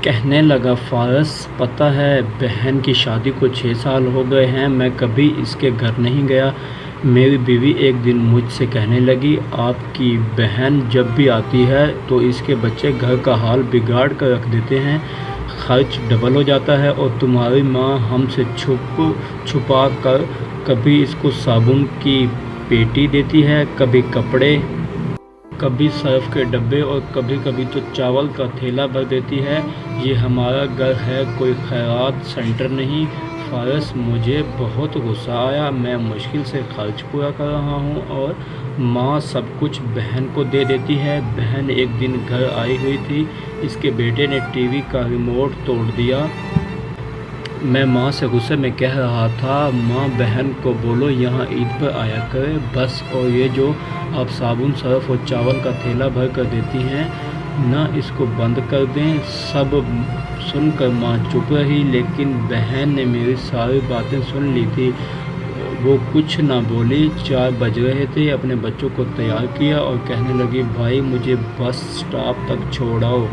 کہنے لگا فارس پتہ ہے بہن کی شادی کو 6 سال ہو گئے ہیں، میں کبھی اس کے گھر نہیں گیا۔ میری بیوی ایک دن مجھ سے کہنے لگی آپ کی بہن جب بھی آتی ہے تو اس کے بچے گھر کا حال بگاڑ کر رکھ دیتے ہیں، خرچ ڈبل ہو جاتا ہے، اور تمہاری ماں ہم سے چھپ چھپا کر کبھی اس کو صابن کی پیٹی دیتی ہے، کبھی کپڑے، کبھی صرف کے ڈبے، اور کبھی کبھی تو چاول کا تھیلا بھر دیتی ہے۔ یہ ہمارا گھر ہے، کوئی خیرات سینٹر نہیں۔ فارس مجھے بہت غصہ آیا، میں مشکل سے خرچ پورا کر رہا ہوں اور ماں سب کچھ بہن کو دے دیتی ہے۔ بہن ایک دن گھر آئی ہوئی تھی، اس کے بیٹے نے ٹی وی کا ریموٹ توڑ دیا۔ میں ماں سے غصے میں کہہ رہا تھا ماں بہن کو بولو یہاں عید پر آیا کرے بس، اور یہ جو آپ صابن صرف اور چاول کا تھیلا بھر کر دیتی ہیں نا اس کو بند کر دیں۔ سب سن کر ماں چپ رہی، لیکن بہن نے میری ساری باتیں سن لی تھی، وہ کچھ نہ بولی۔ 4 بج رہے تھے، اپنے بچوں کو تیار کیا اور کہنے لگی بھائی مجھے بس سٹاپ تک چھوڑاؤ۔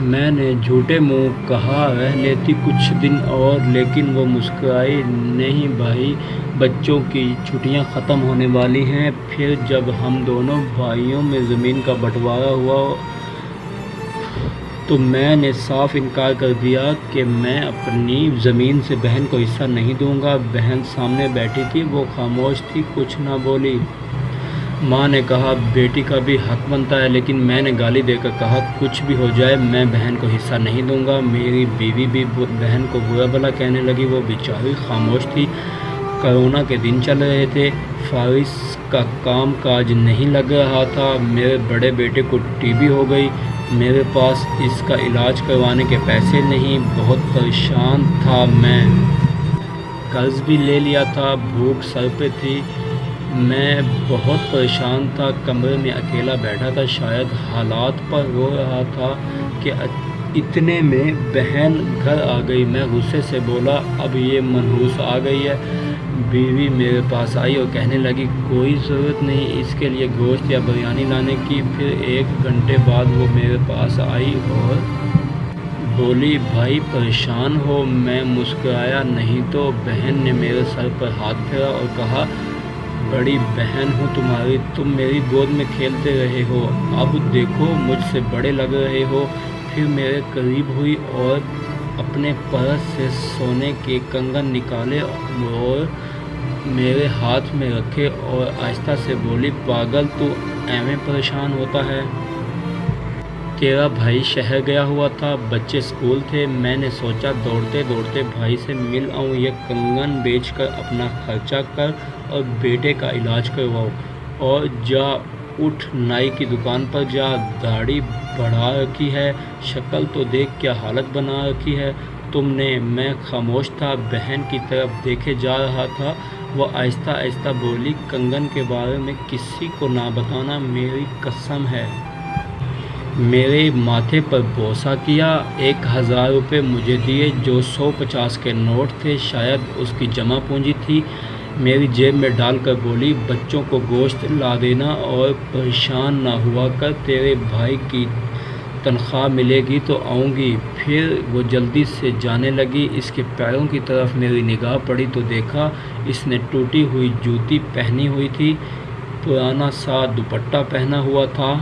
میں نے جھوٹے منہ کہا رہ لیتی کچھ دن اور، لیکن وہ مسکرائی، نہیں بھائی بچوں کی چھٹیاں ختم ہونے والی ہیں، پھر جب ہم دونوں بھائیوں میں زمین کا بنٹوارا ہوا تو میں نے صاف انکار کر دیا کہ میں اپنی زمین سے بہن کو حصہ نہیں دوں گا۔ بہن سامنے بیٹھی تھی، وہ خاموش تھی، کچھ نہ بولی۔ ماں نے کہا بیٹی کا بھی حق بنتا ہے، لیکن میں نے گالی دے کر کہا کچھ بھی ہو جائے میں بہن کو حصہ نہیں دوں گا۔ میری بیوی بھی بہن کو برا بھلا کہنے لگی، وہ بیچاری خاموش تھی۔ کرونا کے دن چل رہے تھے، فارس کا کام کاج نہیں لگ رہا تھا، میرے بڑے بیٹے کو ٹی بی ہو گئی، میرے پاس اس کا علاج کروانے کے پیسے نہیں، بہت پریشان تھا میں، قرض بھی لے لیا تھا، بھوک سر پہ تھی، میں بہت پریشان تھا، کمرے میں اکیلا بیٹھا تھا، شاید حالات پر رو رہا تھا کہ اتنے میں بہن گھر آ گئی۔ میں غصے سے بولا اب یہ منحوس آ گئی ہے۔ بیوی میرے پاس آئی اور کہنے لگی کوئی ضرورت نہیں اس کے لیے گوشت یا بریانی لانے کی۔ پھر 1 گھنٹے بعد وہ میرے پاس آئی اور بولی بھائی پریشان ہو؟ میں مسکرایا نہیں تو۔ بہن نے میرے سر پر ہاتھ پھیرا اور کہا بڑی بہن ہوں تمہاری، تم میری گود میں کھیلتے رہے ہو، اب دیکھو مجھ سے بڑے لگ رہے ہو۔ پھر میرے قریب ہوئی اور اپنے پرس سے سونے کے کنگن نکالے اور میرے ہاتھ میں رکھے اور آہستہ سے بولی پاگل تو ایویں پریشان ہوتا ہے؟ تیرا بھائی شہر گیا ہوا تھا، بچے اسکول تھے، میں نے سوچا دوڑتے دوڑتے بھائی سے مل آؤں، یہ کنگن بیچ کر اپنا خرچہ کر اور بیٹے کا علاج کرواؤ، اور جا اٹھ نائی کی دکان پر جا، داڑھی بڑھا رکھی ہے، شکل تو دیکھ کیا حالت بنا رکھی ہے تم نے۔ میں خاموش تھا، بہن کی طرف دیکھے جا رہا تھا۔ وہ آہستہ آہستہ بولی کنگن کے بارے میں کسی کو نہ بتانا، میری قسم ہے۔ میرے ماتھے پر بوسہ کیا، 1000 روپے مجھے دیے جو 150 کے نوٹ تھے، شاید اس کی جمع پونجی تھی، میری جیب میں ڈال کر بولی بچوں کو گوشت لا دینا اور پریشان نہ ہوا کر، تیرے بھائی کی تنخواہ ملے گی تو آؤں گی۔ پھر وہ جلدی سے جانے لگی۔ اس کے پیروں کی طرف میری نگاہ پڑی تو دیکھا اس نے ٹوٹی ہوئی جوتی پہنی ہوئی تھی، پرانا سا دوپٹہ پہنا ہوا تھا۔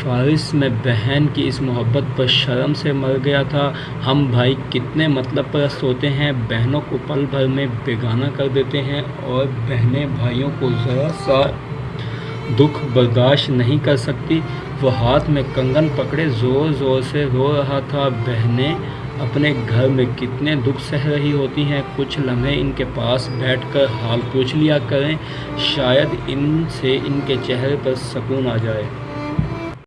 فارس میں بہن کی اس محبت پر شرم سے مر گیا تھا۔ ہم بھائی کتنے مطلب پرست ہوتے ہیں، بہنوں کو پل بھر میں بیگانہ کر دیتے ہیں، اور بہنیں بھائیوں کو ذرا سا دکھ برداشت نہیں کر سکتی۔ وہ ہاتھ میں کنگن پکڑے زور زور سے رو رہا تھا۔ بہنیں اپنے گھر میں کتنے دکھ سہ رہی ہوتی ہیں، کچھ لمحے ان کے پاس بیٹھ کر حال پوچھ لیا کریں، شاید ان سے ان کے چہرے پر سکون آ جائے۔